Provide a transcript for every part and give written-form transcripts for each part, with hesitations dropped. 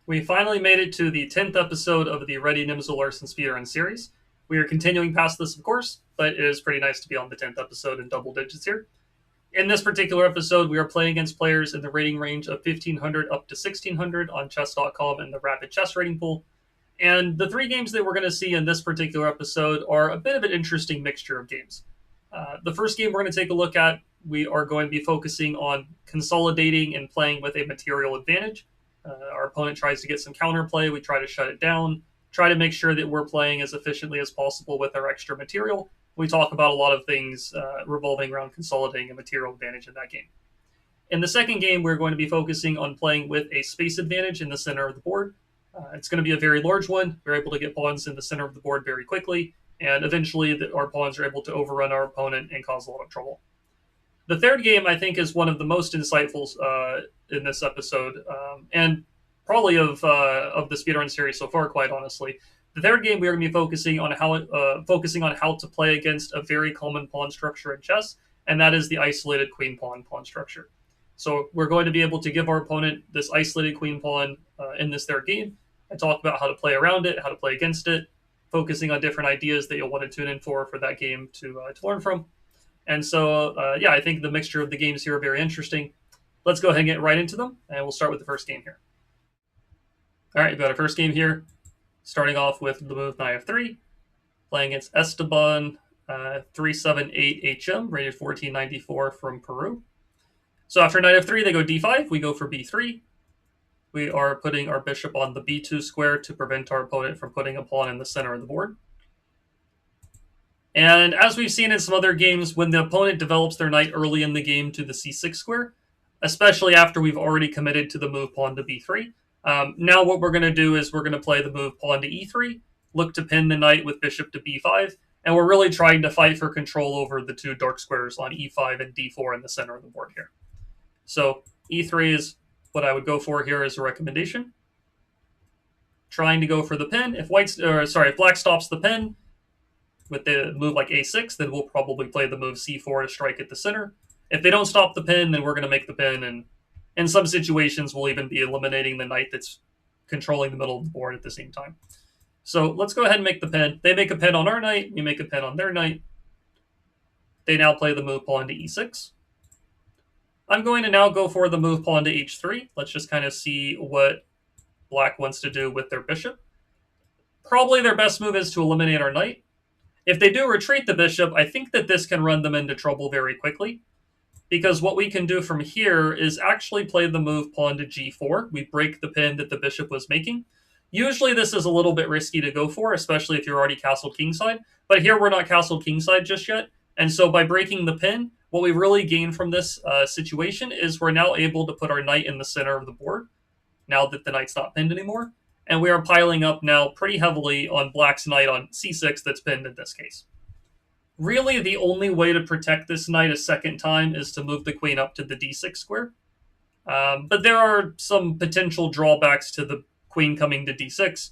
We finally made it to the 10th episode of the Reti Nimzo Larsen Speedrun series. We are continuing past this, of course, but it is pretty nice to be on the 10th episode in double digits here. In this particular episode, we are playing against players in the rating range of 1500 up to 1600 on chess.com and the Rapid Chess Rating Pool. And the three games that we're going to see in this particular episode are a bit of an interesting mixture of games. The first game we're going to take a look at, we are going to be focusing on consolidating and playing with a material advantage. Our opponent tries to get some counterplay. We try to shut it down, try to make sure that we're playing as efficiently as possible with our extra material. We talk about a lot of things revolving around consolidating a material advantage in that game. In the second game, we're going to be focusing on playing with a space advantage in the center of the board. It's going to be a very large one. We're able to get pawns in the center of the board very quickly, and eventually our pawns are able to overrun our opponent and cause a lot of trouble. The third game, I think, is one of the most insightful in this episode, and probably of the speedrun series so far, quite honestly. The third game, we are going to be focusing on how to play against a very common pawn structure in chess, and that is the isolated queen pawn structure. So we're going to be able to give our opponent this isolated queen pawn in this third game, and talk about how to play around it, how to play against it, focusing on different ideas that you'll want to tune in for that game to learn from. And so, I think the mixture of the games here are very interesting. Let's go ahead and get right into them, and we'll start with the first game here. All right, we've got our first game here, starting off with the move knight f3, playing against Esteban 378HM, rated 1494 from Peru. So after knight f3, they go d5, we go for b3. We are putting our bishop on the b2 square to prevent our opponent from putting a pawn in the center of the board. And as we've seen in some other games, when the opponent develops their knight early in the game to the c6 square, especially after we've already committed to the move pawn to b3, now what we're going to do is we're going to play the move pawn to e3, look to pin the knight with bishop to b5, and we're really trying to fight for control over the two dark squares on e5 and d4 in the center of the board here. So e3 is what I would go for here as a recommendation. Trying to go for the pin. If black stops the pin with the move like a6, then we'll probably play the move c4 to strike at the center. If they don't stop the pin, then we're going to make the pin, and in some situations, we'll even be eliminating the knight that's controlling the middle of the board at the same time. So let's go ahead and make the pin. They make a pin on our knight. We make a pin on their knight. They now play the move pawn to e6. I'm going to now go for the move pawn to h3. Let's just kind of see what black wants to do with their bishop. Probably their best move is to eliminate our knight. If they do retreat the bishop, I think that this can run them into trouble very quickly, because what we can do from here is actually play the move pawn to g4. We break the pin that the bishop was making. Usually this is a little bit risky to go for, especially if you're already castled kingside, but here we're not castled kingside just yet, and so by breaking the pin, what we really gain from this situation is we're now able to put our knight in the center of the board, now that the knight's not pinned anymore, and we are piling up now pretty heavily on black's knight on c6 that's pinned in this case. Really, the only way to protect this knight a second time is to move the queen up to the d6 square. But there are some potential drawbacks to the queen coming to d6.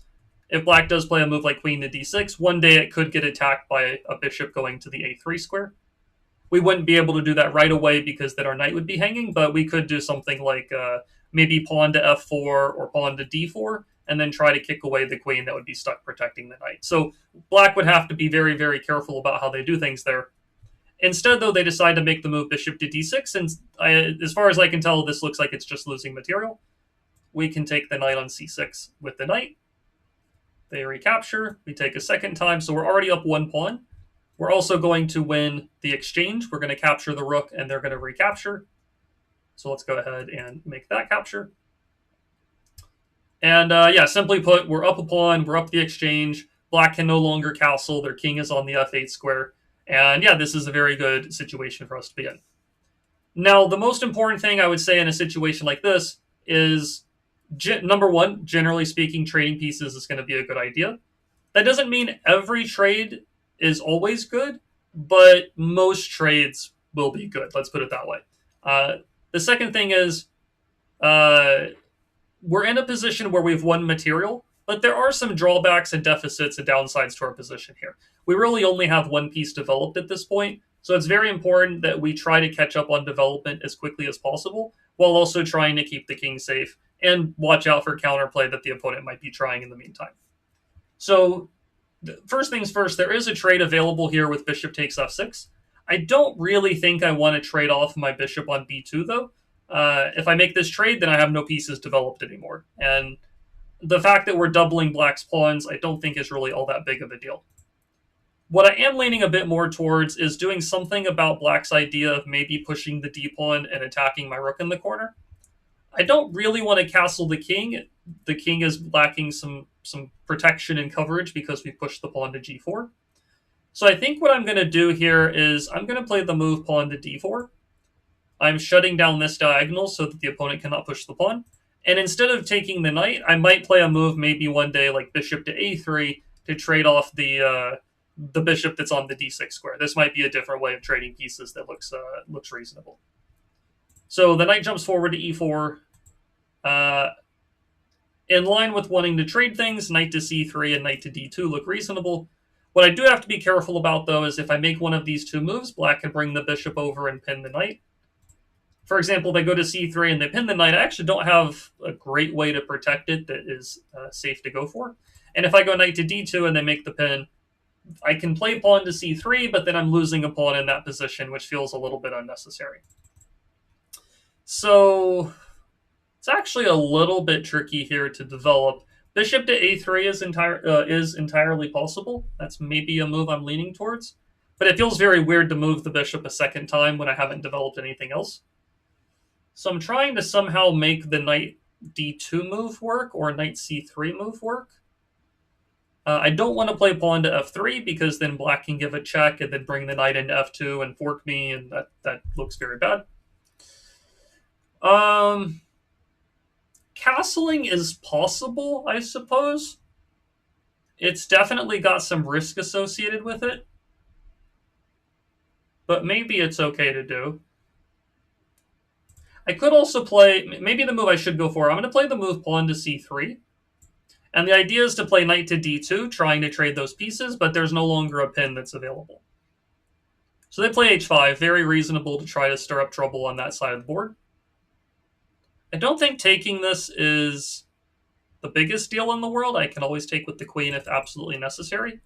If black does play a move like queen to d6, one day it could get attacked by a bishop going to the a3 square. We wouldn't be able to do that right away because then our knight would be hanging, but we could do something like maybe pawn to f4 or pawn to d4, and then try to kick away the queen that would be stuck protecting the knight. So black would have to be very, very careful about how they do things there. Instead, though, they decide to make the move bishop to d6, and as far as I can tell, this looks like it's just losing material. We can take the knight on c6 with the knight. They recapture. We take a second time, so we're already up one pawn. We're also going to win the exchange. We're going to capture the rook, and they're going to recapture. So let's go ahead and make that capture. And simply put, we're up a pawn, we're up the exchange. Black can no longer castle. Their king is on the f8 square. And this is a very good situation for us to be in. Now, the most important thing I would say in a situation like this is, number one, generally speaking, trading pieces is going to be a good idea. That doesn't mean every trade is always good, but most trades will be good. Let's put it that way. The second thing is, we're in a position where we've won material, but there are some drawbacks and deficits and downsides to our position here. We really only have one piece developed at this point, so it's very important that we try to catch up on development as quickly as possible, while also trying to keep the king safe and watch out for counterplay that the opponent might be trying in the meantime. So, first things first, there is a trade available here with bishop takes f6. I don't really think I want to trade off my bishop on b2, though. If I make this trade, then I have no pieces developed anymore. And the fact that we're doubling black's pawns, I don't think is really all that big of a deal. What I am leaning a bit more towards is doing something about black's idea of maybe pushing the d-pawn and attacking my rook in the corner. I don't really want to castle the king. The king is lacking some protection and coverage because we pushed the pawn to g4. So I think what I'm going to do here is I'm going to play the move pawn to d4. I'm shutting down this diagonal so that the opponent cannot push the pawn. And instead of taking the knight, I might play a move maybe one day like bishop to a3 to trade off the bishop that's on the d6 square. This might be a different way of trading pieces that looks reasonable. So the knight jumps forward to e4. In line with wanting to trade things, knight to c3 and knight to d2 look reasonable. What I do have to be careful about, though, is if I make one of these two moves, black can bring the bishop over and pin the knight. For example, they go to c3 and they pin the knight. I actually don't have a great way to protect it that is safe to go for. And if I go knight to d2 and they make the pin, I can play pawn to c3, but then I'm losing a pawn in that position, which feels a little bit unnecessary. So it's actually a little bit tricky here to develop. Bishop to a3 is entirely possible. That's maybe a move I'm leaning towards. But it feels very weird to move the bishop a second time when I haven't developed anything else. So I'm trying to somehow make the knight d2 move work or knight c3 move work. I don't want to play pawn to f3 because then black can give a check and then bring the knight into f2 and fork me, and that looks very bad. Castling is possible, I suppose. It's definitely got some risk associated with it. But maybe it's okay to do. I could also play, maybe the move I should go for, I'm going to play the move pawn to c3. And the idea is to play knight to d2, trying to trade those pieces, but there's no longer a pin that's available. So they play h5, very reasonable to try to stir up trouble on that side of the board. I don't think taking this is the biggest deal in the world. I can always take with the queen if absolutely necessary.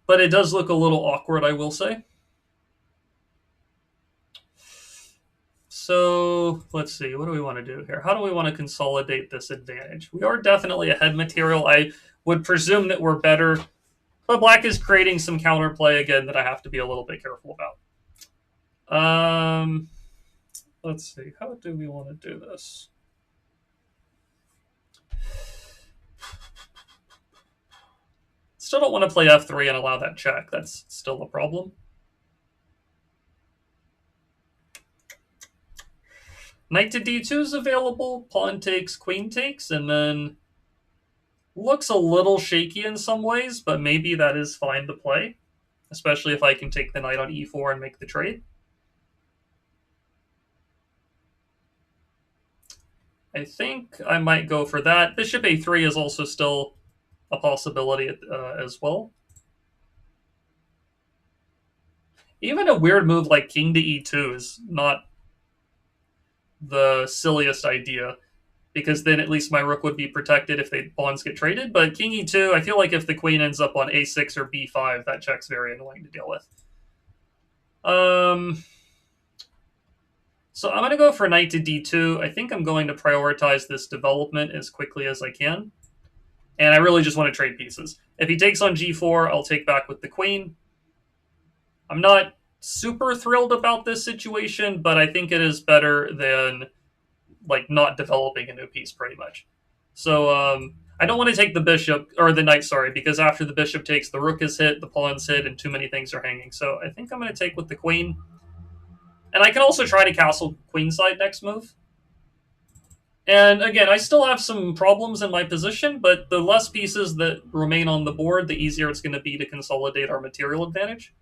But it does look a little awkward, I will say. So let's see, what do we want to do here? How do we want to consolidate this advantage? We are definitely ahead material. I would presume that we're better, but black is creating some counterplay again that I have to be a little bit careful about. Let's see, how do we want to do this? Still don't want to play f3 and allow that check. That's still a problem. Knight to d2 is available. Pawn takes, queen takes, and then looks a little shaky in some ways, but maybe that is fine to play, especially if I can take the knight on e4 and make the trade. I think I might go for that. Bishop a3 is also still a possibility as well. Even a weird move like king to e2 is not the silliest idea, because then at least my rook would be protected if the pawns get traded. But king e2, I feel like if the queen ends up on a6 or b5, that check's very annoying to deal with. So I'm going to go for knight to d2. I think I'm going to prioritize this development as quickly as I can. And I really just want to trade pieces. If he takes on g4, I'll take back with the queen. I'm not super thrilled about this situation, but I think it is better than like not developing a new piece pretty much. So I don't want to take the bishop, or the knight, sorry, because after the bishop takes, the rook is hit, the pawn's hit, and too many things are hanging. So I think I'm going to take with the queen. And I can also try to castle queenside next move. And again, I still have some problems in my position, but the less pieces that remain on the board, the easier it's going to be to consolidate our material advantage.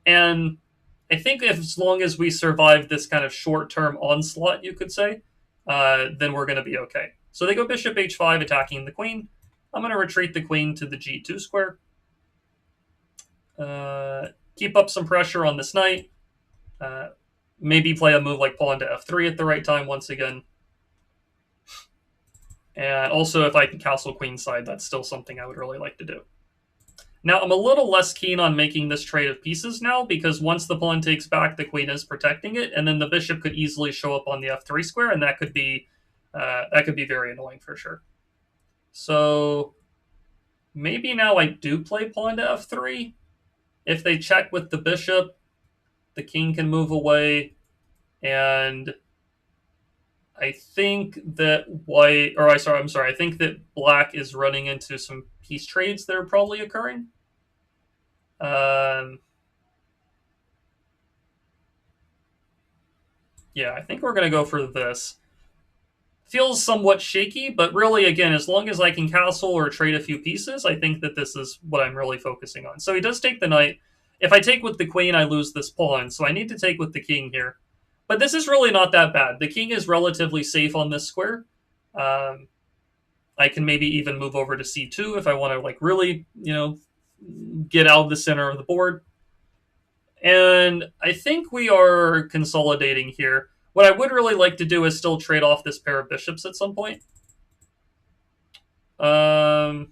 And I think as long as we survive this kind of short-term onslaught, you could say, then we're going to be okay. So they go bishop h5, attacking the queen. I'm going to retreat the queen to the g2 square. Keep up some pressure on this knight. Maybe play a move like pawn to f3 at the right time once again. And also, if I can castle queenside, that's still something I would really like to do. Now, I'm a little less keen on making this trade of pieces now, because once the pawn takes back, the queen is protecting it, and then the bishop could easily show up on the f3 square, and that could be very annoying for sure. So maybe now I do play pawn to f3. If they check with the bishop, the king can move away, and I think that I think that black is running into some piece trades that are probably occurring. Yeah, I think we're going to go for this. Feels somewhat shaky, but really, again, as long as I can castle or trade a few pieces, I think that this is what I'm really focusing on. So he does take the knight. If I take with the queen, I lose this pawn, so I need to take with the king here. But this is really not that bad. The king is relatively safe on this square. I can maybe even move over to c2 if I want to, like, really, get out of the center of the board. And I think we are consolidating here. What I would really like to do is still trade off this pair of bishops at some point. How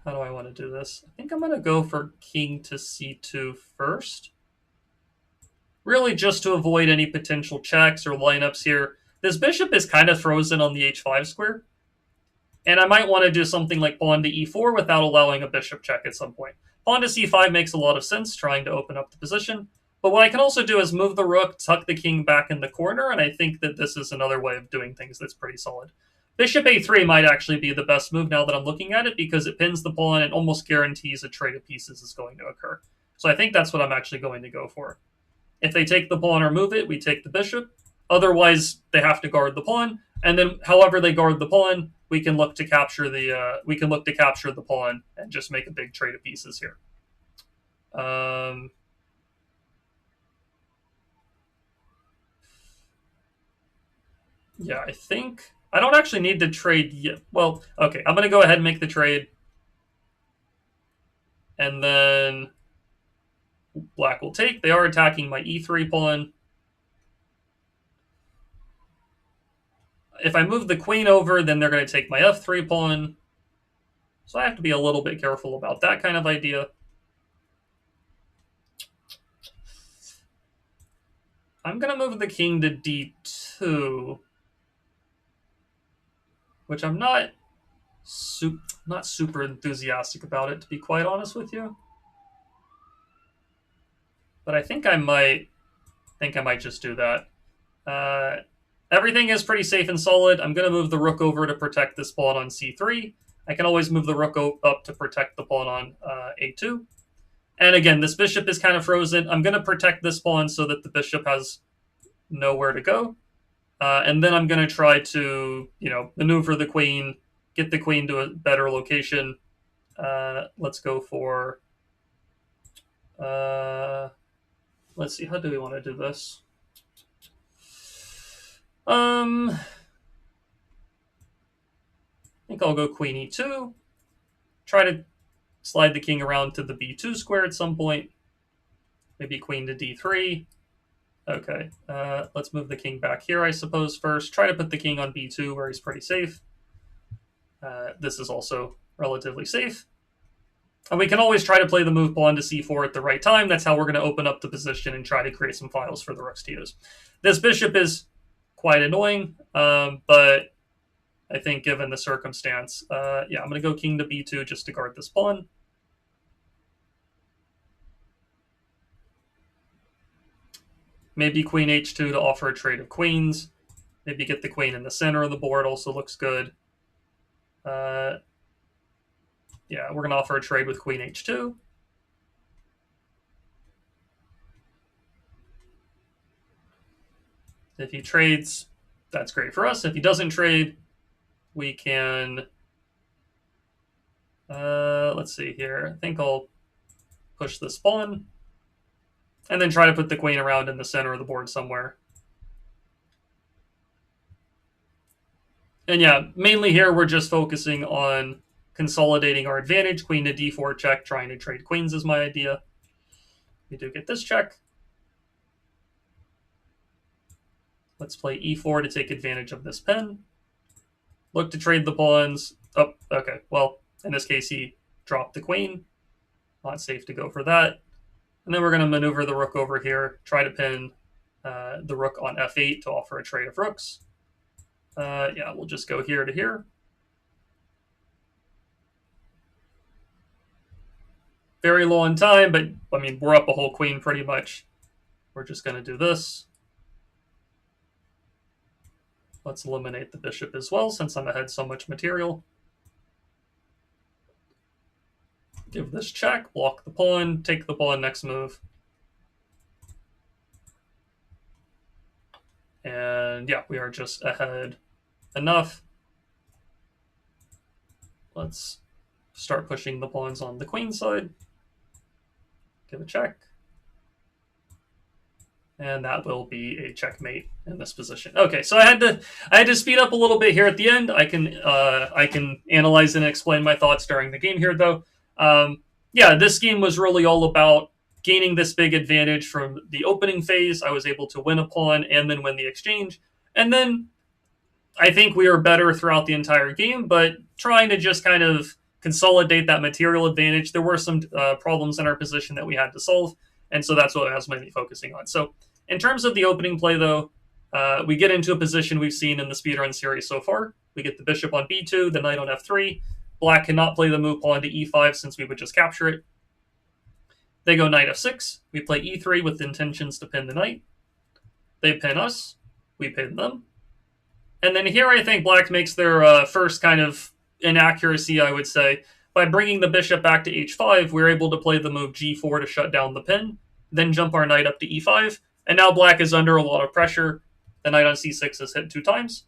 do I want to do this? I think I'm going to go for king to c2 first. Really just to avoid any potential checks or lineups here. This bishop is kind of frozen on the h5 square. And I might want to do something like pawn to e4 without allowing a bishop check at some point. Pawn to c5 makes a lot of sense, trying to open up the position. But what I can also do is move the rook, tuck the king back in the corner, and I think that this is another way of doing things that's pretty solid. Bishop a3 might actually be the best move now that I'm looking at it, because it pins the pawn and almost guarantees a trade of pieces is going to occur. So I think that's what I'm actually going to go for. If they take the pawn or move it, we take the bishop. Otherwise, they have to guard the pawn, and then however they guard the pawn, we can look to capture the pawn and just make a big trade of pieces here. Yeah, I think I don't actually need to trade yet. Well, okay, I'm going to go ahead and make the trade. And then black will take. They are attacking my e3 pawn. If I move the queen over, then they're going to take my f3 pawn. So I have to be a little bit careful about that kind of idea. I'm going to move the king to d2, which I'm not super enthusiastic about it, to be quite honest with you. But I think I might just do that. Everything is pretty safe and solid. I'm going to move the rook over to protect this pawn on c3. I can always move the rook up to protect the pawn on a2. And again, this bishop is kind of frozen. I'm going to protect this pawn so that the bishop has nowhere to go. And then I'm going to try to, maneuver the queen, get the queen to a better location. Let's go for... let's see, how do we want to do this? I think I'll go queen e2. Try to slide the king around to the b2 square at some point. Maybe queen to d3. Okay, let's move the king back here, I suppose, first. Try to put the king on b2 where he's pretty safe. This is also relatively safe. And we can always try to play the move pawn to c4 at the right time. That's how we're going to open up the position and try to create some files for the rooks to use. This bishop is quite annoying, but I think given the circumstance, yeah, I'm going to go king to b2 just to guard this pawn. Maybe queen h2 to offer a trade of queens. Maybe get the queen in the center of the board also looks good. Yeah, we're going to offer a trade with queen h2. If he trades, that's great for us. If he doesn't trade, we can... let's see here. I think I'll push this pawn. And then try to put the queen around in the center of the board somewhere. And yeah, mainly here we're just focusing on consolidating our advantage. Queen to d4 check, trying to trade queens is my idea. We do get this check. Let's play e4 to take advantage of this pin. Look to trade the pawns. Oh, okay. Well, in this case, he dropped the queen. Not safe to go for that. And then we're going to maneuver the rook over here, try to pin the rook on f8 to offer a trade of rooks. Yeah, we'll just go here to here. Very low on time, but I mean, we're up a whole queen pretty much. We're just going to do this. Let's eliminate the bishop as well, since I'm ahead so much material. Give this check, block the pawn, take the pawn next move. And yeah, we are just ahead enough. Let's start pushing the pawns on the queen side. Give a check. And that will be a checkmate in this position. Okay, so I had to speed up a little bit here at the end. I can analyze and explain my thoughts during the game here, though. Yeah, this game was really all about gaining this big advantage from the opening phase. I was able to win a pawn and then win the exchange. And then I think we were better throughout the entire game, but trying to just kind of consolidate that material advantage. There were some problems in our position that we had to solve, and so that's what I was mainly focusing on. So in terms of the opening play, though, we get into a position we've seen in the speedrun series so far. We get the bishop on b2, the knight on f3. Black cannot play the move pawn to e5 since we would just capture it. They go knight f6. We play e3 with intentions to pin the knight. They pin us. We pin them. And then here I think black makes their first kind of inaccuracy, I would say. By bringing the bishop back to h5, we're able to play the move g4 to shut down the pin, then jump our knight up to e5, and now black is under a lot of pressure. The knight on c6 is hit 2 times.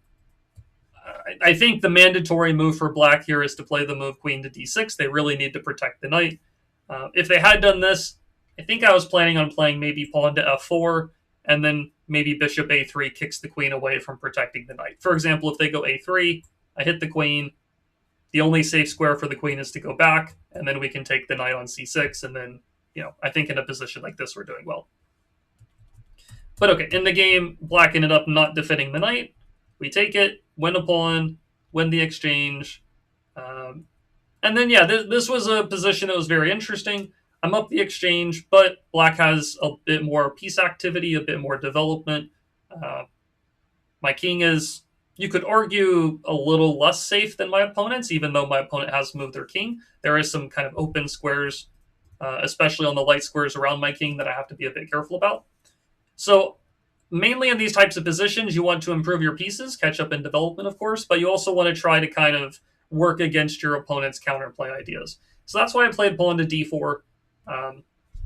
I think the mandatory move for black here is to play the move queen to d6. They really need to protect the knight. If they had done this, I think I was planning on playing maybe pawn to f4, and then maybe bishop a3 kicks the queen away from protecting the knight. For example, if they go a3, I hit the queen. The only safe square for the queen is to go back, and then we can take the knight on c6, and then, I think in a position like this, we're doing well. But okay, in the game, black ended up not defending the knight. We take it, win a pawn, win the exchange. And then, yeah, this was a position that was very interesting. I'm up the exchange, but black has a bit more piece activity, a bit more development. My king is, you could argue, a little less safe than my opponent's, even though my opponent has moved their king. There is some kind of open squares, especially on the light squares around my king, that I have to be a bit careful about. So mainly in these types of positions, you want to improve your pieces, catch up in development, of course, but you also want to try to kind of work against your opponent's counterplay ideas. So that's why I played pawn to d4.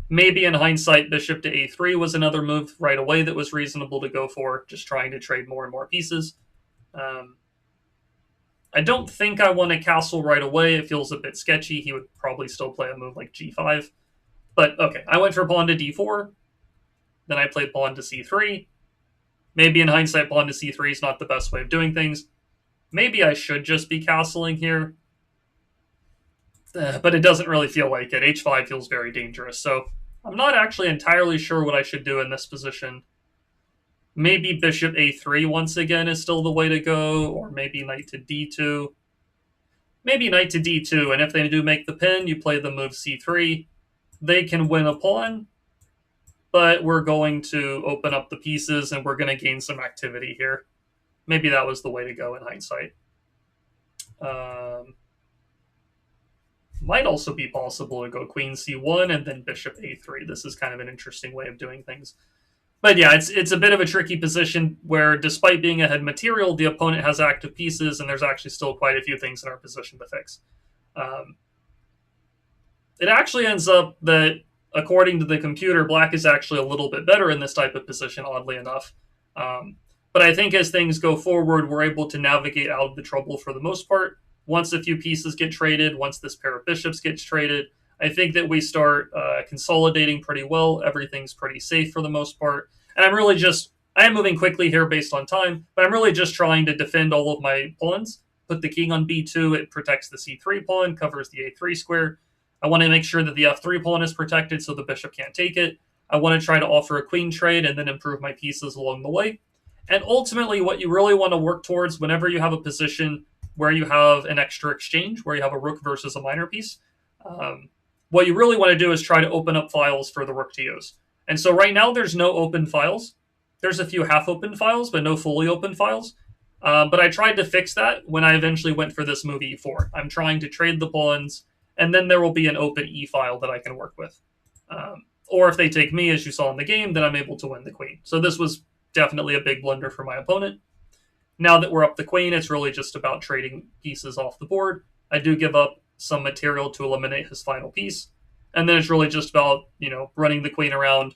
Maybe in hindsight, bishop to a3 was another move right away that was reasonable to go for, just trying to trade more and more pieces. I don't think I want to castle right away. It feels a bit sketchy. He would probably still play a move like g5. But okay, I went for pawn to d4. Then I played pawn to c3. Maybe in hindsight, pawn to c3 is not the best way of doing things. Maybe I should just be castling here. But it doesn't really feel like it. h5 feels very dangerous. So I'm not actually entirely sure what I should do in this position. Maybe bishop a3 once again is still the way to go, or maybe knight to d2. Maybe knight to d2, and if they do make the pin, you play the move c3. They can win a pawn, but we're going to open up the pieces, and we're going to gain some activity here. Maybe that was the way to go in hindsight. Might also be possible to go queen c1 and then bishop a3. This is kind of an interesting way of doing things. But yeah, it's a bit of a tricky position where, despite being ahead material, the opponent has active pieces, and there's actually still quite a few things in our position to fix. It actually ends up that, according to the computer, black is actually a little bit better in this type of position, oddly enough. But I think as things go forward, we're able to navigate out of the trouble for the most part. Once a few pieces get traded, once this pair of bishops gets traded, I think that we start consolidating pretty well. Everything's pretty safe for the most part. And I am moving quickly here based on time, but I'm really just trying to defend all of my pawns. Put the king on b2, it protects the c3 pawn, covers the a3 square. I want to make sure that the f3 pawn is protected so the bishop can't take it. I want to try to offer a queen trade and then improve my pieces along the way. And ultimately, what you really want to work towards whenever you have a position where you have an extra exchange, where you have a rook versus a minor piece, what you really want to do is try to open up files for the rook to use. And so right now, there's no open files. There's a few half-open files, but no fully open files. But I tried to fix that when I eventually went for this move e4. I'm trying to trade the pawns, and then there will be an open e file that I can work with. Or if they take me, as you saw in the game, then I'm able to win the queen. So this was definitely a big blunder for my opponent. Now that we're up the queen, it's really just about trading pieces off the board. I do give up some material to eliminate his final piece. And then it's really just about, running the queen around.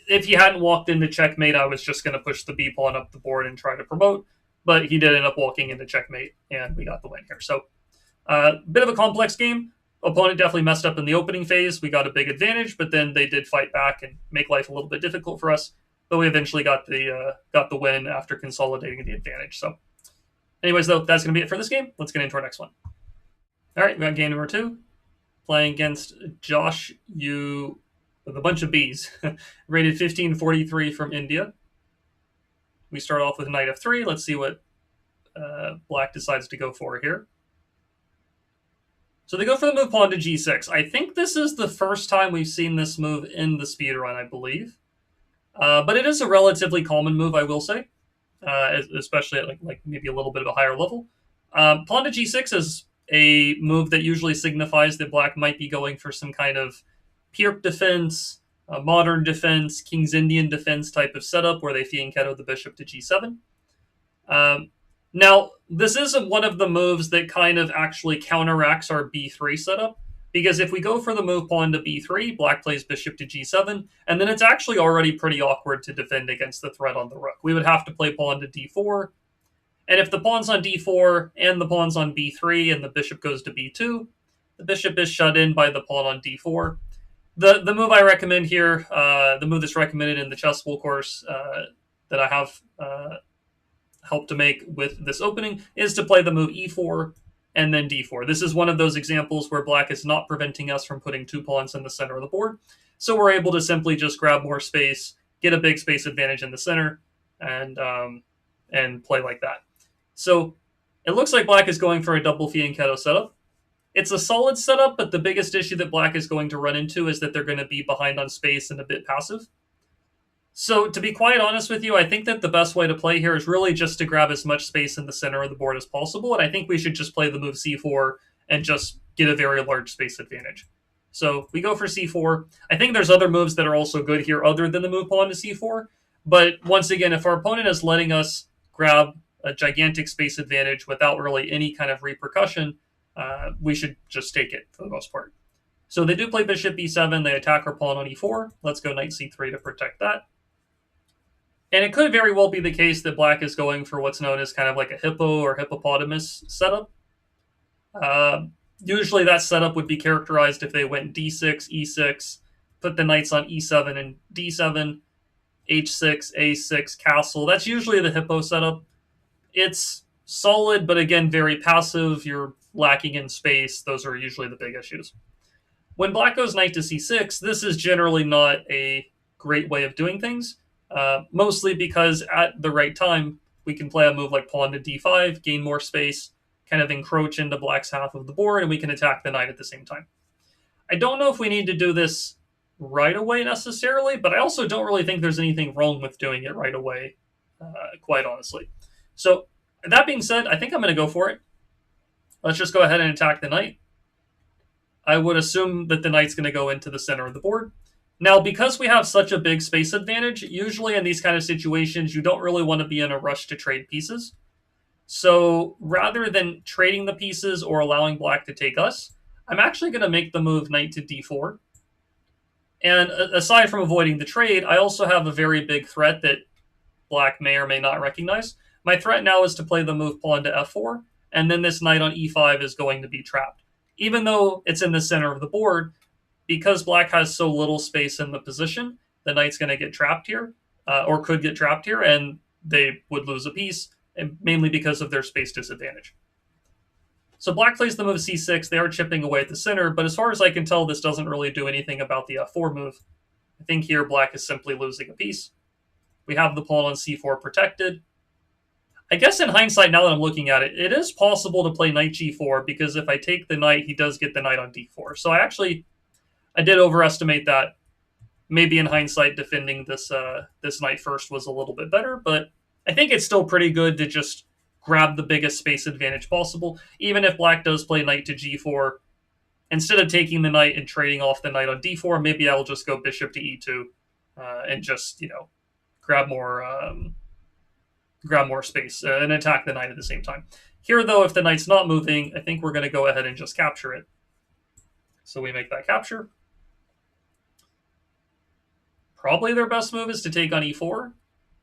If he hadn't walked into checkmate, I was just going to push the b pawn up the board and try to promote. But he did end up walking into checkmate, and we got the win here. So, bit of a complex game. Opponent definitely messed up in the opening phase. We got a big advantage, but then they did fight back and make life a little bit difficult for us. But we eventually got the win after consolidating the advantage. So, anyways, though, that's going to be it for this game. Let's get into our next one. All right, we got game number 2. Playing against Josh Yu with a bunch of Bs. Rated 1543 from India. We start off with knight f3. Let's see what Black decides to go for here. So they go for the move pawn to g6. I think this is the first time we've seen this move in the speedrun, I believe. But it is a relatively common move, I will say, especially at like maybe a little bit of a higher level. Pawn to g6 is a move that usually signifies that Black might be going for some kind of Pirp defense, modern defense, King's Indian defense type of setup where they fianchetto the bishop to g7. Now, this isn't one of the moves that kind of actually counteracts our b3 setup, because if we go for the move pawn to b3, Black plays bishop to g7, and then it's actually already pretty awkward to defend against the threat on the rook. We would have to play pawn to d4, and if the pawn's on d4 and the pawn's on b3 and the bishop goes to b2, the bishop is shut in by the pawn on d4. The move I recommend here, the move that's recommended in the chessable course that I have helped to make with this opening, is to play the move e4 and then d4. This is one of those examples where Black is not preventing us from putting 2 pawns in the center of the board. So we're able to simply just grab more space, get a big space advantage in the center, and play like that. So it looks like Black is going for a double fianchetto setup. It's a solid setup, but the biggest issue that Black is going to run into is that they're going to be behind on space and a bit passive. So to be quite honest with you, I think that the best way to play here is really just to grab as much space in the center of the board as possible, and I think we should just play the move c4 and just get a very large space advantage. So we go for c4. I think there's other moves that are also good here other than the move pawn to c4, but once again, if our opponent is letting us grab a gigantic space advantage without really any kind of repercussion, we should just take it for the most part. So they do play bishop e7. They attack our pawn on e4. Let's go knight c3 to protect that. And it could very well be the case that Black is going for what's known as kind of like a hippo or hippopotamus setup. Usually that setup would be characterized if they went d6, e6, put the knights on e7 and d7, h6, a6, castle. That's usually the hippo setup. It's solid, but again, very passive. You're lacking in space. Those are usually the big issues. When Black goes knight to c6, this is generally not a great way of doing things. Mostly because at the right time, we can play a move like pawn to d5, gain more space, kind of encroach into Black's half of the board, and we can attack the knight at the same time. I don't know if we need to do this right away necessarily, but I also don't really think there's anything wrong with doing it right away, quite honestly. So that being said, I think I'm going to go for it. Let's just go ahead and attack the knight. I would assume that the knight's going to go into the center of the board. Now, because we have such a big space advantage, usually in these kind of situations, you don't really want to be in a rush to trade pieces. So rather than trading the pieces or allowing Black to take us, I'm actually going to make the move knight to d4. And aside from avoiding the trade, I also have a very big threat that Black may or may not recognize. My threat now is to play the move pawn to f4, and then this knight on e5 is going to be trapped. Even though it's in the center of the board, because Black has so little space in the position, the knight's going to get trapped here, or could get trapped here, and they would lose a piece, and mainly because of their space disadvantage. So Black plays the move c6. They are chipping away at the center, but as far as I can tell, this doesn't really do anything about the f4 move. I think here black is simply losing a piece. We have the pawn on c4 protected. I guess in hindsight, now that I'm looking at it, it is possible to play knight g4, because if I take the knight, he does get the knight on d4. So I did overestimate that. Maybe in hindsight, defending this knight first was a little bit better, but I think it's still pretty good to just grab the biggest space advantage possible. Even if black does play knight to g4, instead of taking the knight and trading off the knight on d4, maybe I'll just go bishop to e2 and just, grab more space and attack the knight at the same time. Here, though, if the knight's not moving, I think we're going to go ahead and just capture it. So we make that capture. Probably their best move is to take on e4,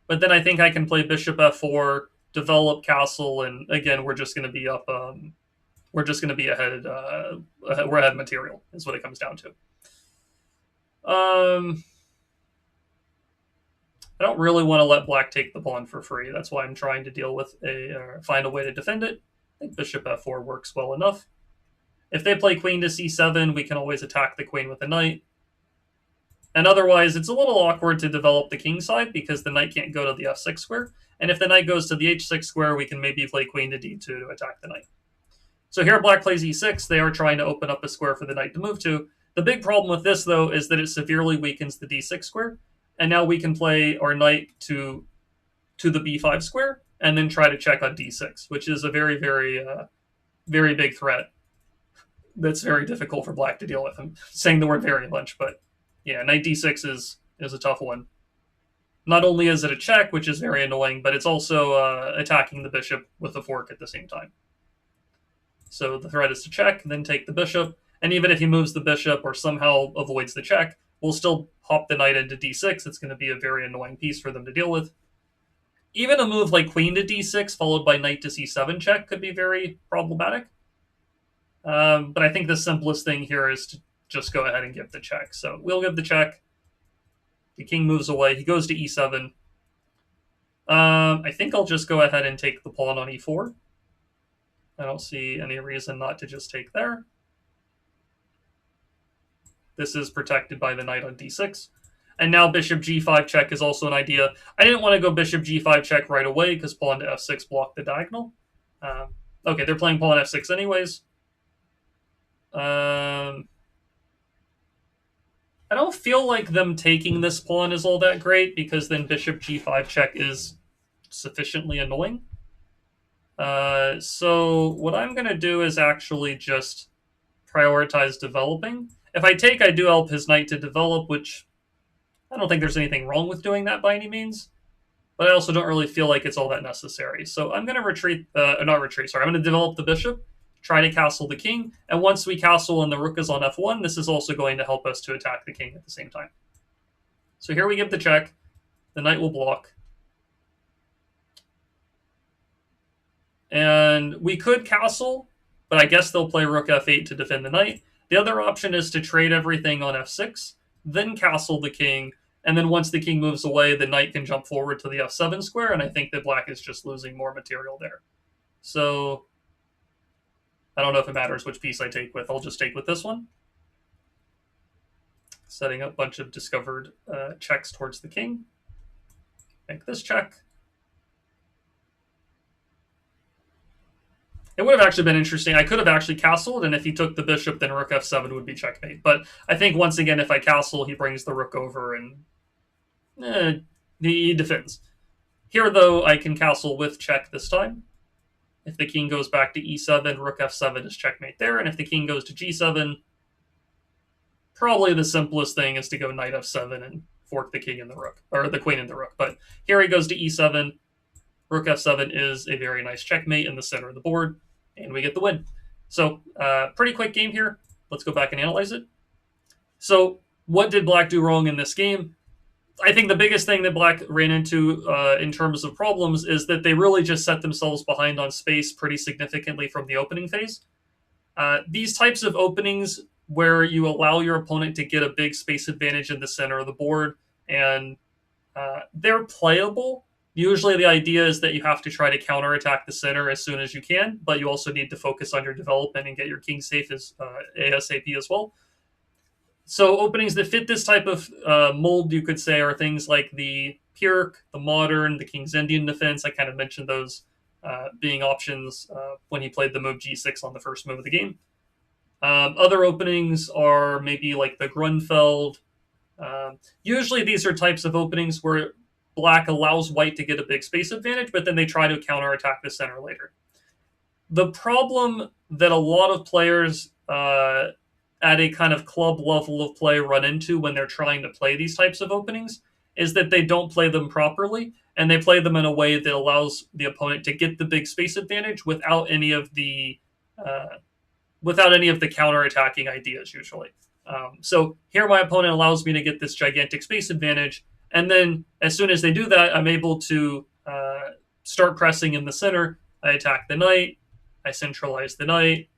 but then I think I can play bishop f4, develop castle, and again, we're just going to be up. We're just going to be ahead. We're ahead material is what it comes down to. I don't really want to let black take the pawn for free. That's why I'm trying to deal with find a way to defend it. I think bishop f4 works well enough. If they play queen to c7, we can always attack the queen with the knight. And otherwise, it's a little awkward to develop the king side because the knight can't go to the f6 square. And if the knight goes to the h6 square, we can maybe play queen to d2 to attack the knight. So here black plays e6. They are trying to open up a square for the knight to move to. The big problem with this, though, is that it severely weakens the d6 square. And now we can play our knight to the b5 square and then try to check on d6, which is a very, very, very big threat. That's very difficult for black to deal with. I'm saying the word very a bunch, but yeah, knight d6 is a tough one. Not only is it a check, which is very annoying, but it's also attacking the bishop with a fork at the same time. So the threat is to check, then take the bishop, and even if he moves the bishop or somehow avoids the check, we'll still hop the knight into d6. It's going to be a very annoying piece for them to deal with. Even a move like queen to d6 followed by knight to c7 check could be very problematic. But I think the simplest thing here is to just go ahead and give the check. So we'll give the check. The king moves away. He goes to e7. I think I'll just go ahead and take the pawn on e4. I don't see any reason not to just take there. This is protected by the knight on d6. And now bishop g5 check is also an idea. I didn't want to go bishop g5 check right away because pawn to f6 blocked the diagonal. Okay, they're playing pawn f6 anyways. I don't feel like them taking this pawn is all that great because then bishop g5 check is sufficiently annoying. So what I'm going to do is actually just prioritize developing. If I take, I do help his knight to develop, which I don't think there's anything wrong with doing that by any means. But I also don't really feel like it's all that necessary. So I'm going to I'm going to develop the bishop, try to castle the king, and once we castle and the rook is on f1, this is also going to help us to attack the king at the same time. So here we give the check. The knight will block. And we could castle, but I guess they'll play rook f8 to defend the knight. The other option is to trade everything on f6, then castle the king, and then once the king moves away, the knight can jump forward to the f7 square, and I think that black is just losing more material there. So I don't know if it matters which piece I take with. I'll just take with this one. Setting up a bunch of discovered checks towards the king. Make this check. It would have actually been interesting. I could have actually castled, and if he took the bishop, then rook f7 would be checkmate. But I think, once again, if I castle, he brings the rook over, and he defends. Here, though, I can castle with check this time. If the king goes back to e7, rook f7 is checkmate there. And if the king goes to g7, probably the simplest thing is to go knight f7 and fork the king and the rook, or the queen and the rook. But here he goes to e7. Rook f7 is a very nice checkmate in the center of the board, and we get the win. So, pretty quick game here. Let's go back and analyze it. So, what did black do wrong in this game? I think the biggest thing that black ran into in terms of problems is that they really just set themselves behind on space pretty significantly from the opening phase. These types of openings where you allow your opponent to get a big space advantage in the center of the board, and they're playable. Usually the idea is that you have to try to counterattack the center as soon as you can, but you also need to focus on your development and get your king safe as ASAP as well. So openings that fit this type of mold, you could say, are things like the Pyrrhic, the Modern, the King's Indian Defense. I kind of mentioned those being options when he played the move G6 on the first move of the game. Other openings are maybe like the Grunfeld. Usually these are types of openings where black allows white to get a big space advantage, but then they try to counterattack the center later. The problem that a lot of players at a kind of club level of play run into when they're trying to play these types of openings is that they don't play them properly, and they play them in a way that allows the opponent to get the big space advantage without any of the counterattacking ideas usually. So here my opponent allows me to get this gigantic space advantage, and then as soon as they do that, I'm able to start pressing in the center. I attack the knight, I centralize the knight,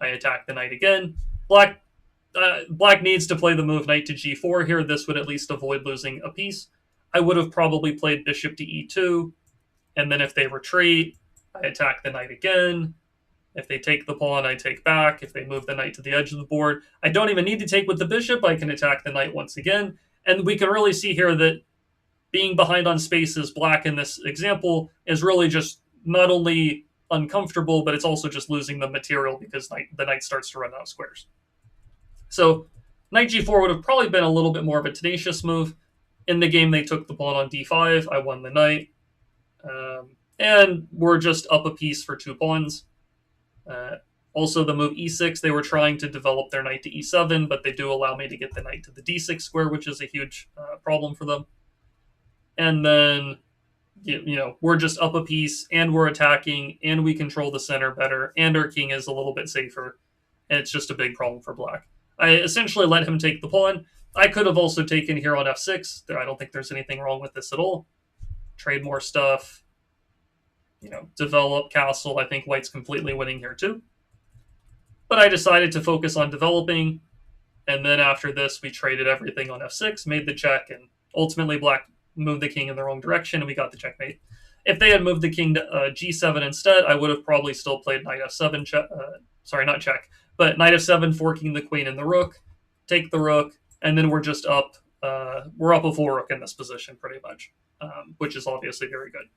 I attack the knight again. Black needs to play the move knight to g4 here. This would at least avoid losing a piece. I would have probably played bishop to e2, and then if they retreat, I attack the knight again. If they take the pawn, I take back. If they move the knight to the edge of the board, I don't even need to take with the bishop. I can attack the knight once again. And we can really see here that being behind on spaces, black in this example, is really just not only uncomfortable, but it's also just losing the material because the knight starts to run out of squares. So knight g4 would have probably been a little bit more of a tenacious move. In the game, they took the pawn on d5. I won the knight. And we're just up a piece for 2 pawns. Also, the move e6, they were trying to develop their knight to e7, but they do allow me to get the knight to the d6 square, which is a huge problem for them. And then, we're just up a piece, and we're attacking, and we control the center better, and our king is a little bit safer, and it's just a big problem for black. I essentially let him take the pawn. I could have also taken here on f6. I don't think there's anything wrong with this at all. Trade more stuff. Develop castle. I think white's completely winning here too. But I decided to focus on developing, and then after this, we traded everything on f6, made the check, and ultimately black moved the king in the wrong direction, and we got the checkmate. If they had moved the king to g7 instead, I would have probably still played knight f7, not check, but knight f7, forking the queen and the rook, take the rook, and then we're just up. We're up a full rook in this position pretty much, which is obviously very good.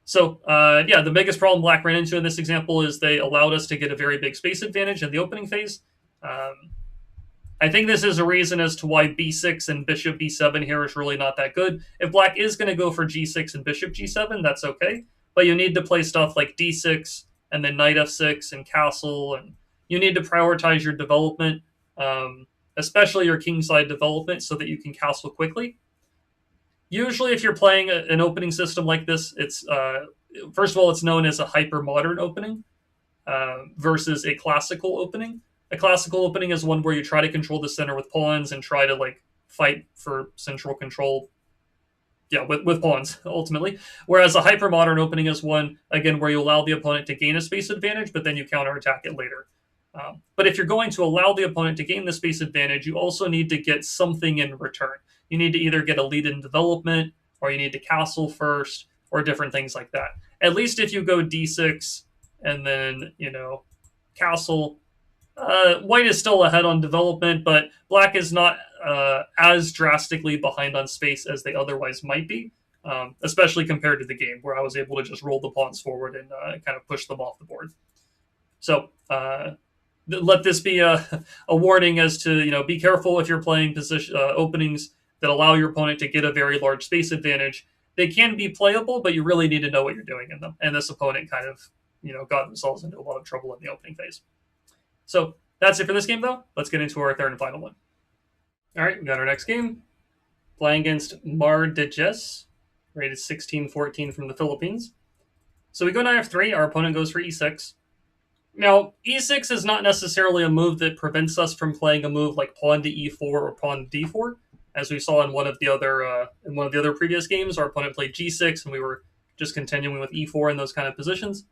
So, the biggest problem black ran into in this example is they allowed us to get a very big space advantage in the opening phase. I think this is a reason as to why b6 and bishop b7 here is really not that good. If black is going to go for g6 and bishop g7, that's okay. But you need to play stuff like d6 and then knight f6 and castle, and you need to prioritize your development, especially your kingside development, so that you can castle quickly. Usually, if you're playing an opening system like this, it's first of all, it's known as a hyper-modern opening versus a classical opening. A classical opening is one where you try to control the center with pawns and try to fight for central control. With pawns ultimately. Whereas a hyper-modern opening is one again where you allow the opponent to gain a space advantage, but then you counterattack it later. But if you're going to allow the opponent to gain the space advantage, you also need to get something in return. You need to either get a lead in development, or you need to castle first, or different things like that. At least if you go d6 and then, castle, white is still ahead on development, but black is not as drastically behind on space as they otherwise might be, especially compared to the game, where I was able to just roll the pawns forward and kind of push them off the board. So, let this be a warning as to, be careful if you're playing position openings that allow your opponent to get a very large space advantage. They can be playable, but you really need to know what you're doing in them. And this opponent kind of, got themselves into a lot of trouble in the opening phase. So that's it for this game, though. Let's get into our third and final one. All right, we got our next game. Playing against Mar Dejes, rated 16-14 from the Philippines. So we go knight f3. Our opponent goes for e6. Now, e6 is not necessarily a move that prevents us from playing a move like pawn to e4 or pawn to d4. As we saw in one of the other previous games, our opponent played g6, and we were just continuing with e4 in those kind of positions.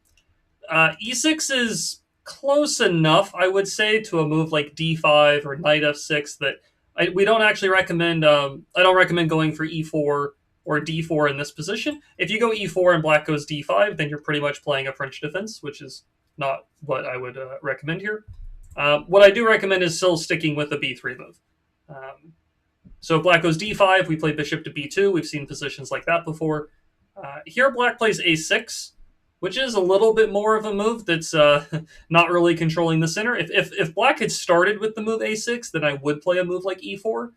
E6 is close enough, I would say, to a move like d5 or knight f6 that we don't actually recommend. I don't recommend going for e4 or d4 in this position. If you go e4 and black goes d5, then you're pretty much playing a French defense, which is not what I would recommend here. What I do recommend is still sticking with the b3 move. So black goes d5, we play bishop to b2. We've seen positions like that before. Here black plays a6, which is a little bit more of a move that's not really controlling the center. If black had started with the move a6, then I would play a move like e4.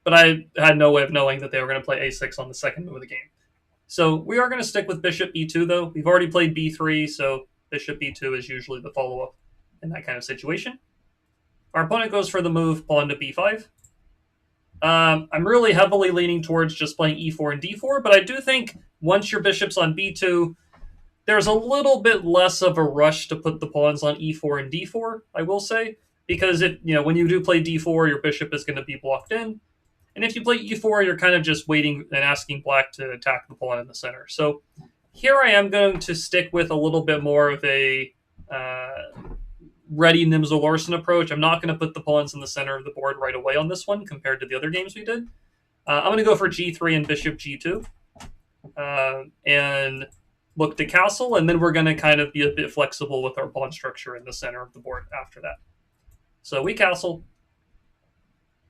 But I had no way of knowing that they were going to play a6 on the second move of the game. So we are going to stick with bishop e2, though. We've already played b3, so bishop b2 is usually the follow-up in that kind of situation. Our opponent goes for the move pawn to b5. I'm really heavily leaning towards just playing e4 and d4, but I do think once your bishop's on b2, there's a little bit less of a rush to put the pawns on e4 and d4, I will say, because when you do play d4, your bishop is going to be blocked in. And if you play e4, you're kind of just waiting and asking black to attack the pawn in the center. So here I am going to stick with a little bit more of a Reti Nimzo Larsen approach. I'm not going to put the pawns in the center of the board right away on this one compared to the other games we did. I'm going to go for g3 and bishop g2 and look to castle, and then we're going to kind of be a bit flexible with our pawn structure in the center of the board after that. So we castle.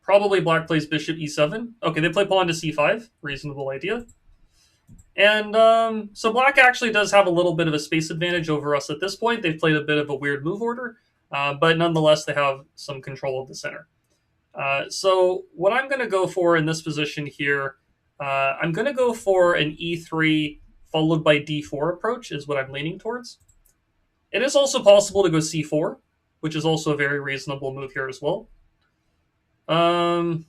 Probably black plays bishop e7. Okay, they play pawn to c5. Reasonable idea. And so black actually does have a little bit of a space advantage over us at this point. They've played a bit of a weird move order, but nonetheless, they have some control of the center. So what I'm going to go for in this position here, I'm going to go for an e3 followed by d4 approach is what I'm leaning towards. It is also possible to go c4, which is also a very reasonable move here as well. Do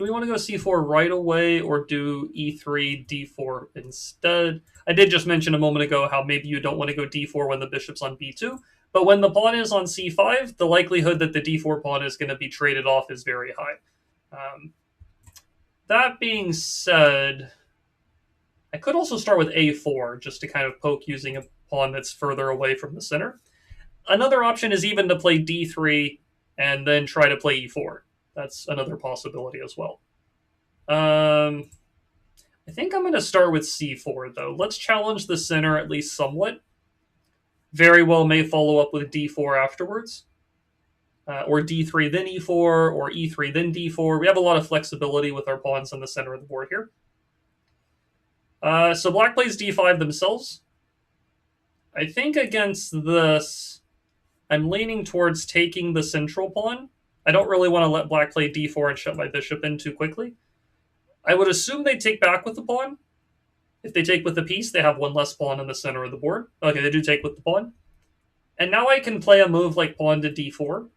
we want to go c4 right away or do e3, d4 instead? I did just mention a moment ago how maybe you don't want to go d4 when the bishop's on b2, but when the pawn is on c5, the likelihood that the d4 pawn is going to be traded off is very high. That being said, I could also start with a4 just to kind of poke using a pawn that's further away from the center. Another option is even to play d3 and then try to play e4. That's another possibility as well. I think I'm going to start with c4, though. Let's challenge the center at least somewhat. Very well may follow up with d4 afterwards. Or d3 then e4, or e3 then d4. We have a lot of flexibility with our pawns in the center of the board here. So black plays d5 themselves. I think against this, I'm leaning towards taking the central pawn. I don't really want to let black play d4 and shut my bishop in too quickly. I would assume they take back with the pawn. If they take with the piece, they have one less pawn in the center of the board. Okay, they do take with the pawn. And now I can play a move like pawn to d4,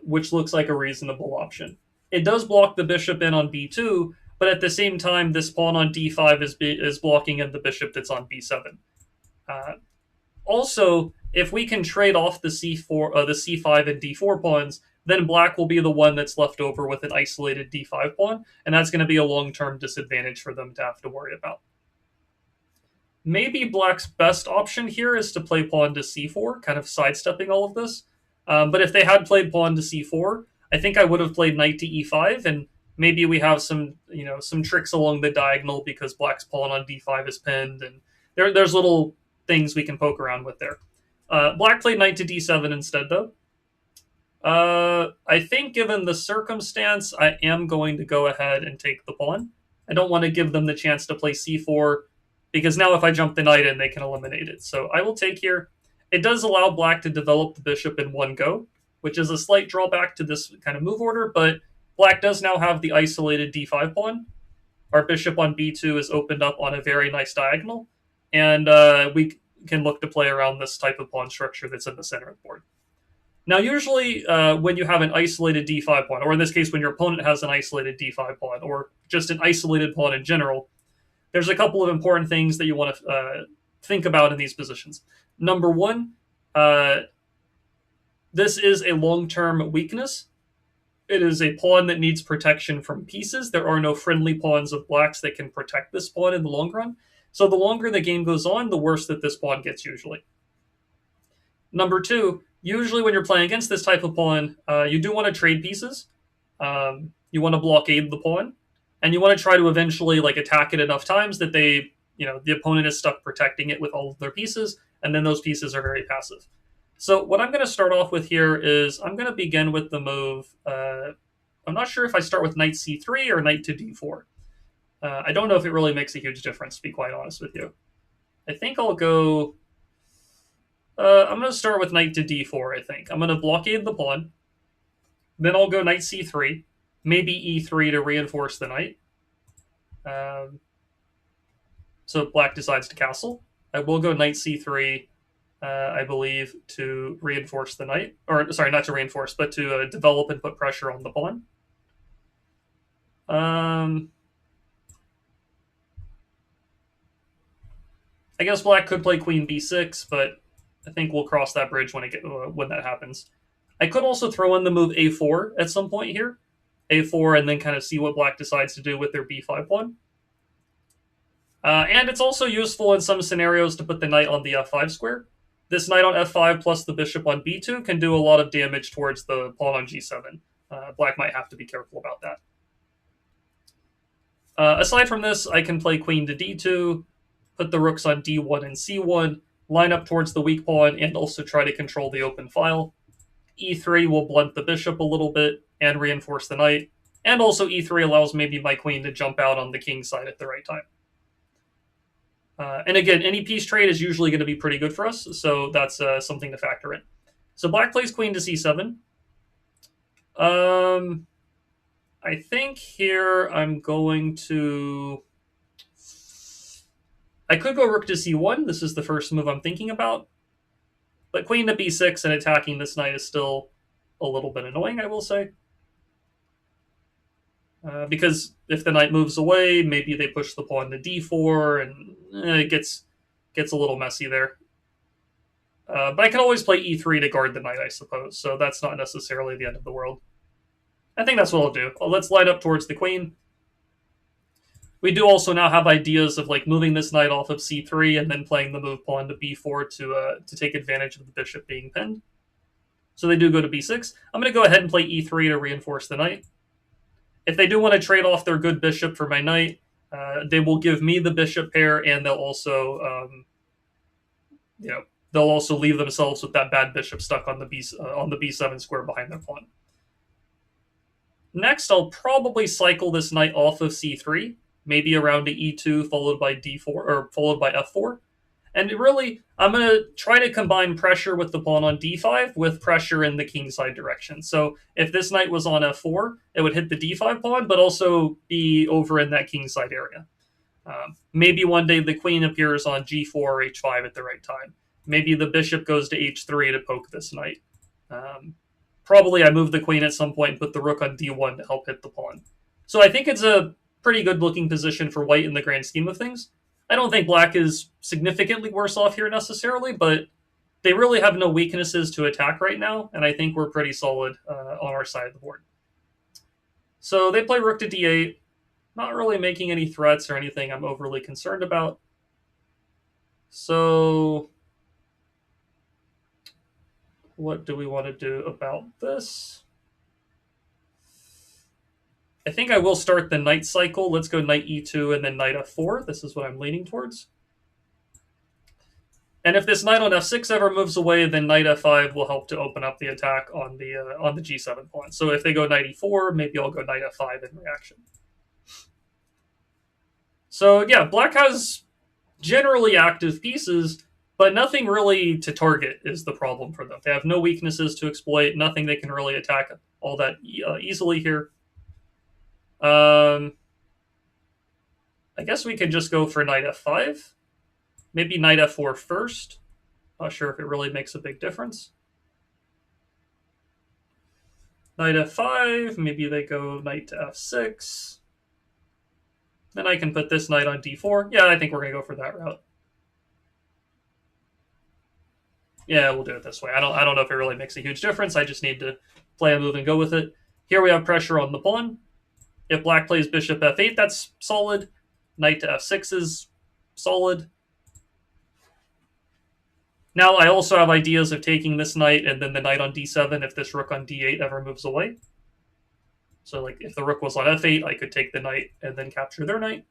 which looks like a reasonable option. It does block the bishop in on b2, but at the same time, this pawn on d5 is blocking in the bishop that's on b7. Also, if we can trade off the c5 and d4 pawns, then black will be the one that's left over with an isolated d5 pawn, and that's going to be a long-term disadvantage for them to have to worry about. Maybe black's best option here is to play pawn to c4, kind of sidestepping all of this. But if they had played pawn to c4, I think I would have played knight to e5, and maybe we have some tricks along the diagonal because black's pawn on d5 is pinned, and there's little things we can poke around with there. Black played knight to d7 instead, though. I think given the circumstance, I am going to go ahead and take the pawn. I don't want to give them the chance to play c4, because now if I jump the knight in, they can eliminate it. So I will take here. It does allow black to develop the bishop in one go, which is a slight drawback to this kind of move order, but black does now have the isolated d5 pawn. Our bishop on b2 is opened up on a very nice diagonal, and we can look to play around this type of pawn structure that's in the center of the board. Now, usually when you have an isolated d5 pawn, or in this case, when your opponent has an isolated d5 pawn, or just an isolated pawn in general, there's a couple of important things that you want to think about in these positions. Number one, this is a long-term weakness. It is a pawn that needs protection from pieces. There are no friendly pawns of black's that can protect this pawn in the long run. So the longer the game goes on, the worse that this pawn gets usually. Number two, usually when you're playing against this type of pawn, you do want to trade pieces. You want to blockade the pawn, and you want to try to eventually attack it enough times that the opponent is stuck protecting it with all of their pieces, and then those pieces are very passive. So what I'm going to start off with here is I'm going to begin with the move. I'm not sure if I start with knight c3 or knight to d4. I don't know if it really makes a huge difference, to be quite honest with you. I think I'll go... I'm going to start with knight to d4, I think. I'm going to blockade the pawn. Then I'll go knight c3, maybe e3 to reinforce the knight. So black decides to castle. I will go knight c3, I believe, to reinforce the knight. Or, sorry, not to reinforce, but to develop and put pressure on the pawn. I guess black could play queen b6, but I think we'll cross that bridge when that happens. I could also throw in the move a4 at some point here. a4 and then kind of see what black decides to do with their b5 pawn. And it's also useful in some scenarios to put the knight on the f5 square. This knight on f5 plus the bishop on b2 can do a lot of damage towards the pawn on g7. Black might have to be careful about that. Aside from this, I can play queen to d2, put the rooks on d1 and c1, line up towards the weak pawn, and also try to control the open file. e3 will blunt the bishop a little bit and reinforce the knight, and also e3 allows maybe my queen to jump out on the king's side at the right time. And again, any piece trade is usually going to be pretty good for us, so that's something to factor in. So black plays queen to c7. I think here I'm going to... I could go rook to c1. This is the first move I'm thinking about. But queen to b6 and attacking this knight is still a little bit annoying, I will say. Because if the knight moves away, maybe they push the pawn to d4, and it gets a little messy there. But I can always play e3 to guard the knight, I suppose, so that's not necessarily the end of the world. I think that's what I'll do. Let's line up towards the queen. We do also now have ideas of like moving this knight off of c3 and then playing the move pawn to b4 to take advantage of the bishop being pinned. So they do go to b6. I'm going to go ahead and play e3 to reinforce the knight. If they do want to trade off their good bishop for my knight, they will give me the bishop pair, and they'll also, they'll also leave themselves with that bad bishop stuck on the b7 square behind their pawn. Next, I'll probably cycle this knight off of c3, maybe around to e2, followed by d4 or followed by f4. And really, I'm going to try to combine pressure with the pawn on d5 with pressure in the kingside direction. So if this knight was on f4, it would hit the d5 pawn, but also be over in that kingside area. Maybe one day the queen appears on g4 or h5 at the right time. Maybe the bishop goes to h3 to poke this knight. Probably I move the queen at some point and put the rook on d1 to help hit the pawn. So I think it's a pretty good looking position for white in the grand scheme of things. I don't think black is significantly worse off here necessarily, but they really have no weaknesses to attack right now, and I think we're pretty solid on our side of the board. So they play rook to d8, not really making any threats or anything I'm overly concerned about. So what do we want to do about this? I think I will start the knight cycle. Let's go knight e2 and then knight f4. This is what I'm leaning towards. And if this knight on f6 ever moves away, then knight f5 will help to open up the attack on the g7 pawn. So if they go knight e4, maybe I'll go knight f5 in reaction. So yeah, black has generally active pieces, but nothing really to target is the problem for them. They have no weaknesses to exploit, nothing they can really attack all that easily here. I guess we could just go for knight f5. Maybe knight f4 first. Not sure if it really makes a big difference. Knight f5. Maybe they go knight to f6. Then I can put this knight on d4. Yeah, I think we're going to go for that route. Yeah, we'll do it this way. I don't know if it really makes a huge difference. I just need to play a move and go with it. Here we have pressure on the pawn. If black plays bishop f8, that's solid. Knight to f6 is solid. Now I also have ideas of taking this knight and then the knight on d7 if this rook on d8 ever moves away. So like if the rook was on f8, I could take the knight and then capture their knight.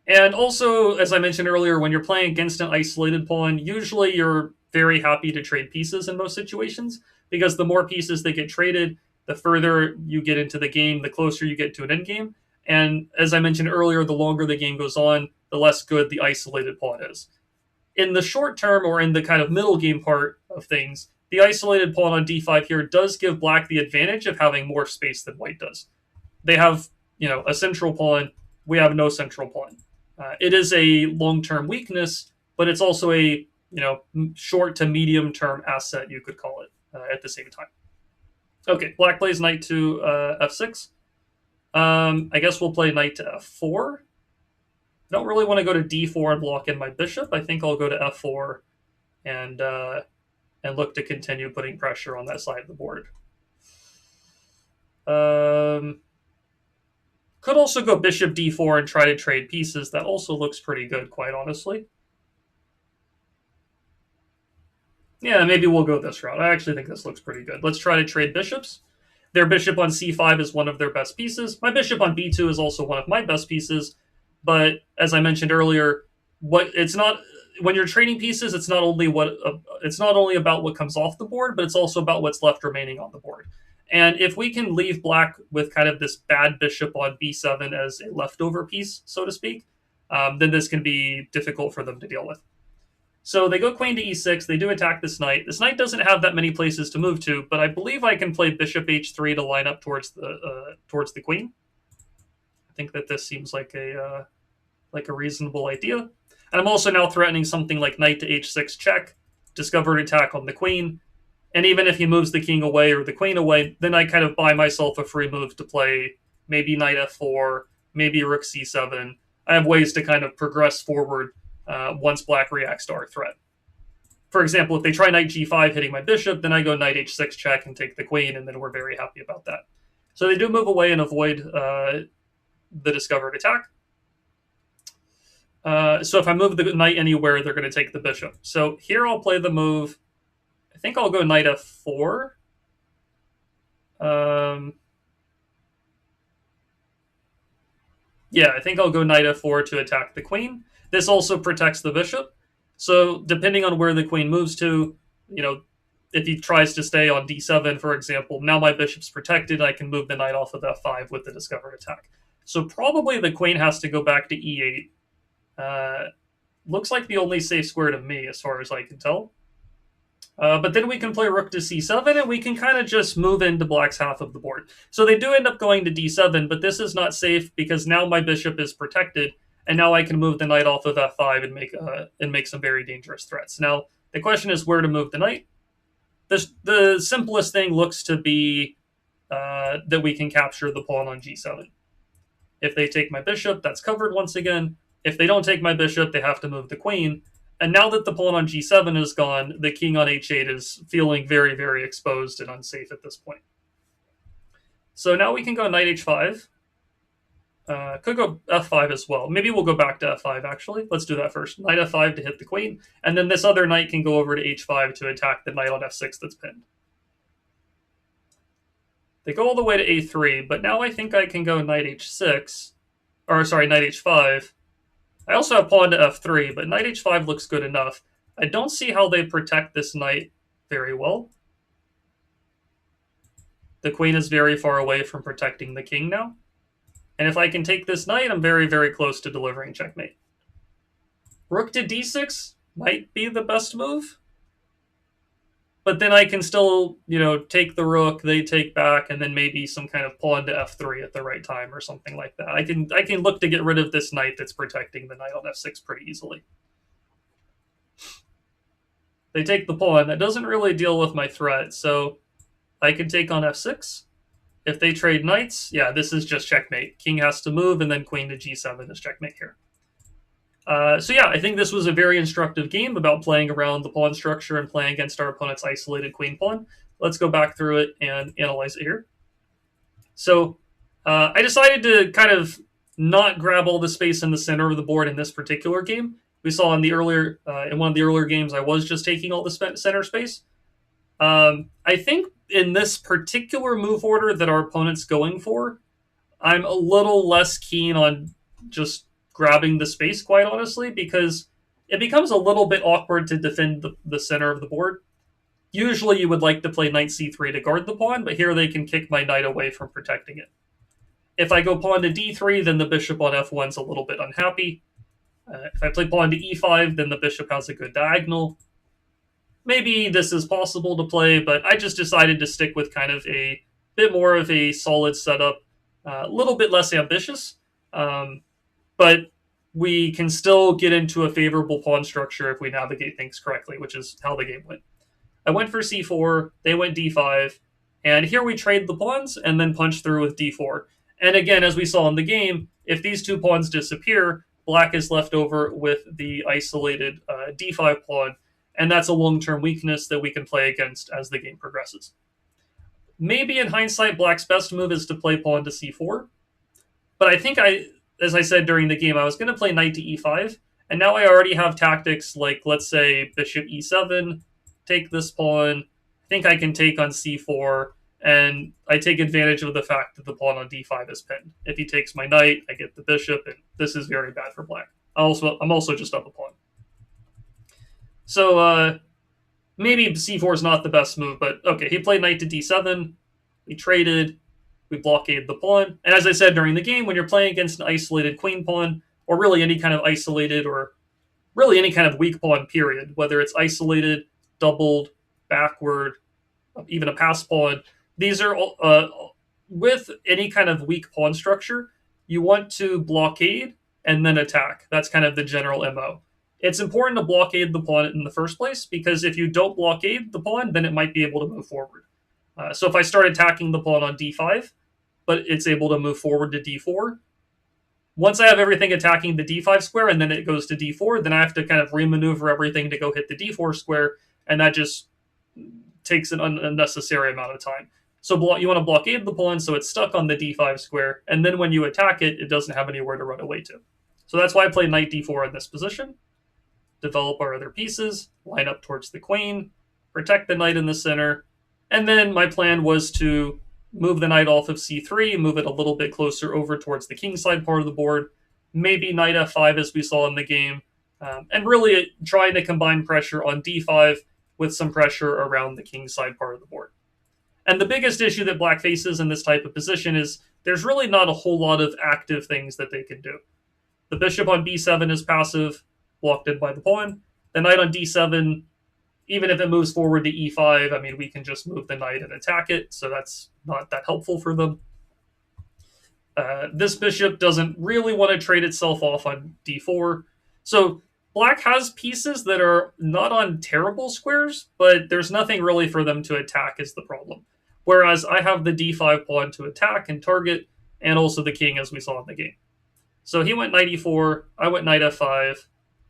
And also, as I mentioned earlier, when you're playing against an isolated pawn, usually you're very happy to trade pieces in most situations, because the more pieces that get traded, the further you get into the game, the closer you get to an endgame. And as I mentioned earlier, the longer the game goes on, the less good the isolated pawn is. In the short term, or in the kind of middle game part of things, the isolated pawn on d5 here does give black the advantage of having more space than white does. They have, a central pawn. We have no central pawn. It is a long-term weakness, but it's also a short to medium-term asset, you could call it, at the same time. Okay, black plays knight to f6. I guess we'll play knight to f4. I don't really want to go to d4 and block in my bishop. I think I'll go to f4 and look to continue putting pressure on that side of the board. Could also go bishop d4 and try to trade pieces. That also looks pretty good, quite honestly. Yeah, maybe we'll go this route. I actually think this looks pretty good. Let's try to trade bishops. Their bishop on c5 is one of their best pieces. My bishop on b2 is also one of my best pieces. But as I mentioned earlier, it's not when you're trading pieces. It's not only about what comes off the board, but it's also about what's left remaining on the board. And if we can leave black with kind of this bad bishop on b7 as a leftover piece, so to speak, then this can be difficult for them to deal with. So they go queen to e6. They do attack this knight. This knight doesn't have that many places to move to, but I believe I can play bishop h3 to line up towards the queen. I think that this seems like a reasonable idea. And I'm also now threatening something like knight to h6 check, discovered attack on the queen. And even if he moves the king away or the queen away, then I kind of buy myself a free move to play maybe knight f4, maybe rook c7. I have ways to kind of progress forward once black reacts to our threat. For example, if they try knight g5 hitting my bishop, then I go knight h6 check and take the queen, and then we're very happy about that. So they do move away and avoid the discovered attack. So if I move the knight anywhere, they're going to take the bishop. So here I'll play the move. I think I'll go knight f4. Yeah, I think I'll go knight f4 to attack the queen. This also protects the bishop. So depending on where the queen moves to, if he tries to stay on d7, for example, now my bishop's protected. I can move the knight off of f5 with the discovered attack. So probably the queen has to go back to e8. Looks like the only safe square to me, as far as I can tell. But then we can play rook to c7, and we can kind of just move into black's half of the board. So they do end up going to d7, but this is not safe because now my bishop is protected, and now I can move the knight off of f5 and make some very dangerous threats. Now, the question is where to move the knight. The simplest thing looks to be that we can capture the pawn on g7. If they take my bishop, that's covered once again. If they don't take my bishop, they have to move the queen. And now that the pawn on g7 is gone, the king on h8 is feeling very, very exposed and unsafe at this point. So now we can go knight h5. Could go f5 as well. Maybe we'll go back to f5, actually. Let's do that first. Knight f5 to hit the queen. And then this other knight can go over to h5 to attack the knight on f6 that's pinned. They go all the way to a3, but now I think I can go knight h6. Or, sorry, knight h5. I also have pawn to f3, but knight h5 looks good enough. I don't see how they protect this knight very well. The queen is very far away from protecting the king now. And if I can take this knight, I'm very, very close to delivering checkmate. Rook to d6 might be the best move. But then I can still, take the rook, they take back, and then maybe some kind of pawn to f3 at the right time or something like that. I can look to get rid of this knight that's protecting the knight on f6 pretty easily. They take the pawn. That doesn't really deal with my threat, so I can take on f6. If they trade knights, yeah, this is just checkmate. King has to move, and then queen to g7 is checkmate here. So yeah, I think this was a very instructive game about playing around the pawn structure and playing against our opponent's isolated queen pawn. Let's go back through it and analyze it here. So I decided to kind of not grab all the space in the center of the board in this particular game. We saw in one of the earlier games, I was just taking all the center space. I think in this particular move order that our opponent's going for, I'm a little less keen on just grabbing the space, quite honestly, because it becomes a little bit awkward to defend the center of the board. Usually you would like to play knight c3 to guard the pawn, but here they can kick my knight away from protecting it. If I go pawn to d3, then the bishop on f1 is a little bit unhappy. If I play pawn to e5, then the bishop has a good diagonal. Maybe this is possible to play, but I just decided to stick with kind of a bit more of a solid setup, a little bit less ambitious, but we can still get into a favorable pawn structure if we navigate things correctly, which is how the game went. I went for c4, they went d5, and here we trade the pawns and then punch through with d4. And again, as we saw in the game, if these two pawns disappear, black is left over with the isolated d5 pawn, and that's a long-term weakness that we can play against as the game progresses. Maybe in hindsight, black's best move is to play pawn to c4, but I think as I said during the game, I was going to play knight to e5, and now I already have tactics like, let's say, bishop e7, take this pawn, I think I can take on c4, and I take advantage of the fact that the pawn on d5 is pinned. If he takes my knight, I get the bishop, and this is very bad for black. I'm also just up a pawn. So maybe c4 is not the best move, but okay, he played knight to d7, we traded, we blockaded the pawn, and as I said during the game, when you're playing against an isolated queen pawn, or really any kind of isolated, or really any kind of weak pawn, period, whether it's isolated, doubled, backward, even a pass pawn, these are, with any kind of weak pawn structure, you want to blockade and then attack. That's kind of the general MO. It's important to blockade the pawn in the first place, because if you don't blockade the pawn, then it might be able to move forward. So if I start attacking the pawn on d5, but it's able to move forward to d4, once I have everything attacking the d5 square and then it goes to d4, then I have to kind of remaneuver everything to go hit the d4 square, and that just takes an unnecessary amount of time. So you want to blockade the pawn so it's stuck on the d5 square, and then when you attack it, it doesn't have anywhere to run away to. So that's why I play knight d4 in this position. Develop our other pieces, line up towards the queen, protect the knight in the center, and then my plan was to move the knight off of c3, move it a little bit closer over towards the kingside part of the board, maybe knight f5 as we saw in the game, and really trying to combine pressure on d5 with some pressure around the kingside part of the board. And the biggest issue that black faces in this type of position is there's really not a whole lot of active things that they can do. The bishop on b7 is passive, blocked in by the pawn. The knight on d7, even if it moves forward to e5, I mean, we can just move the knight and attack it, so that's not that helpful for them. This bishop doesn't really want to trade itself off on d4. So black has pieces that are not on terrible squares, but there's nothing really for them to attack is the problem. Whereas I have the d5 pawn to attack and target, and also the king as we saw in the game. So he went knight e4, I went knight f5.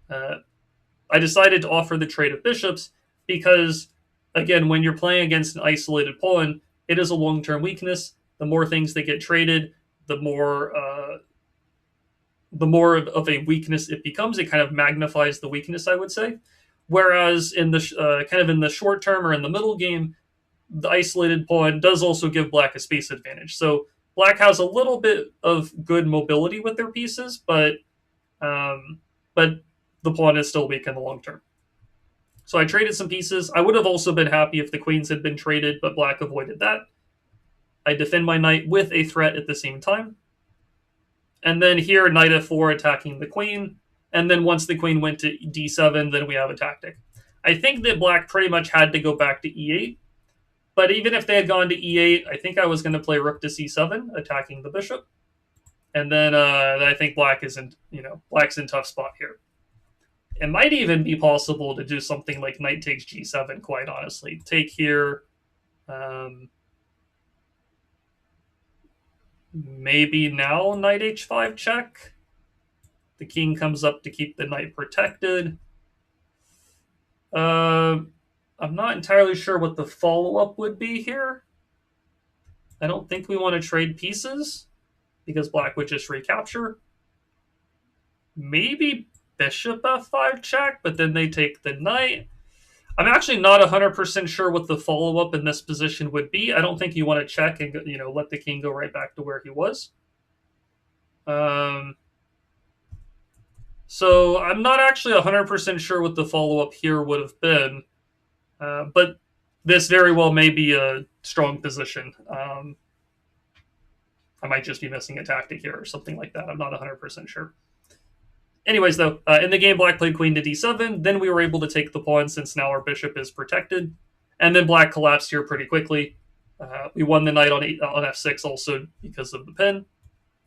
I decided to offer the trade of bishops because, again, when you're playing against an isolated pawn, it is a long-term weakness. The more things that get traded, the more of a weakness it becomes. It kind of magnifies the weakness, I would say. Whereas in the kind of in the short term or in the middle game, the isolated pawn does also give black a space advantage. So black has a little bit of good mobility with their pieces, but the pawn is still weak in the long term. So I traded some pieces. I would have also been happy if the queens had been traded, but black avoided that. I defend my knight with a threat at the same time. And then here, knight f4 attacking the queen. And then once the queen went to d7, then we have a tactic. I think that black pretty much had to go back to e8. But even if they had gone to e8, I think I was going to play rook to c7, attacking the bishop. And then I think black's in tough spot here. It might even be possible to do something like knight takes g7, quite honestly. Take here. Maybe now knight h5 check. The king comes up to keep the knight protected. I'm not entirely sure what the follow-up would be here. I don't think we want to trade pieces because black would just recapture. Maybe bishop f5 check, but then they take the knight. I'm actually not 100% sure what the follow-up in this position would be. I don't think you want to check and let the king go right back to where he was. So I'm not actually 100% sure what the follow-up here would have been, but this very well may be a strong position. I might just be missing a tactic here or something like that. I'm not 100% sure. Anyways, though, in the game, black played queen to d7. Then we were able to take the pawn since now our bishop is protected. And then black collapsed here pretty quickly. We won the knight on f6 also because of the pin.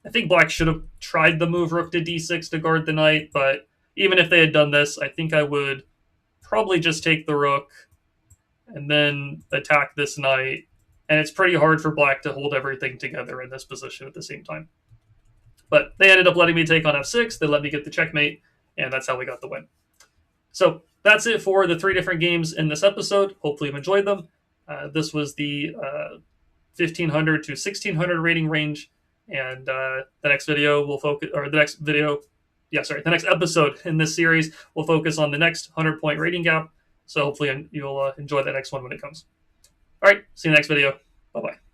I think black should have tried the move rook to d6 to guard the knight, but even if they had done this, I think I would probably just take the rook and then attack this knight. And it's pretty hard for black to hold everything together in this position at the same time. But they ended up letting me take on f6. They let me get the checkmate, and that's how we got the win. So that's it for the 3 different games in this episode. Hopefully you've enjoyed them. This was the 1500 to 1600 rating range, and the next video will focus, or the next video, the next episode in this series will focus on the next 100-point rating gap. So hopefully you'll enjoy the next one when it comes. All right, see you in the next video. Bye-bye.